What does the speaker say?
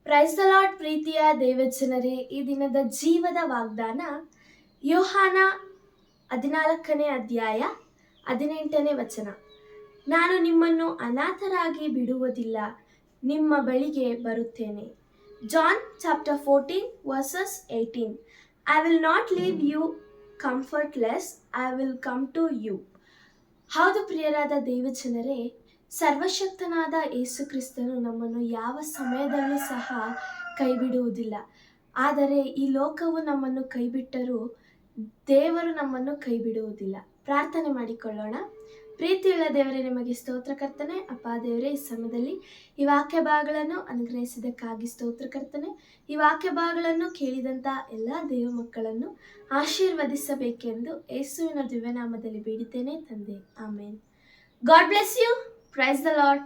Price the lord. ಪ್ರೀತಿಯ ದೇವಜನರೇ, ಈ ದಿನದ ಜೀವದ ವಾಗ್ದಾನ ಯೋಹಾನ 14ನೇ ಅಧ್ಯಾಯ 18ನೇ ವಚನ. ನಾನು ನಿಮ್ಮನ್ನು ಅನಾಥರಾಗಿ ಬಿಡುವುದಿಲ್ಲ, ನಿಮ್ಮ ಬಳಿಗೆ ಬರುತ್ತೇನೆ. John chapter 14 verses 18. I will not leave you comfortless, I will come to you. ಹೌದು ಪ್ರಿಯರಾದ ದೇವಜನರೇ, ಸರ್ವಶಕ್ತನಾದ ಯೇಸು ಕ್ರಿಸ್ತನು ನಮ್ಮನ್ನು ಯಾವ ಸಮಯದಲ್ಲೂ ಸಹ ಕೈ ಬಿಡುವುದಿಲ್ಲ. ಆದರೆ ಈ ಲೋಕವು ನಮ್ಮನ್ನು ಕೈ ಬಿಟ್ಟರೂ ದೇವರು ನಮ್ಮನ್ನು ಕೈ ಬಿಡುವುದಿಲ್ಲ. ಪ್ರಾರ್ಥನೆ ಮಾಡಿಕೊಳ್ಳೋಣ. ಪ್ರೀತಿಯುಳ್ಳ ದೇವರೇ, ನಿಮಗೆ ಸ್ತೋತ್ರ ಕರ್ತನೆ. ಅಪ್ಪ ದೇವರೇ, ಈ ಸಮಯದಲ್ಲಿ ಈ ವಾಕ್ಯ ಭಾಗಗಳನ್ನು ಅನುಗ್ರಹಿಸಿದ್ದಕ್ಕಾಗಿ ಸ್ತೋತ್ರ ಕರ್ತನೆ. ಈ ವಾಕ್ಯ ಭಾಗಗಳನ್ನು ಕೇಳಿದಂಥ ಎಲ್ಲ ದೇವ ಮಕ್ಕಳನ್ನು ಆಶೀರ್ವದಿಸಬೇಕೆಂದು ಯೇಸುವಿನ ದಿವ್ಯನಾಮದಲ್ಲಿ ಬೇಡಿದ್ದೇನೆ ತಂದೆ, amen. God bless you. Praise the lord.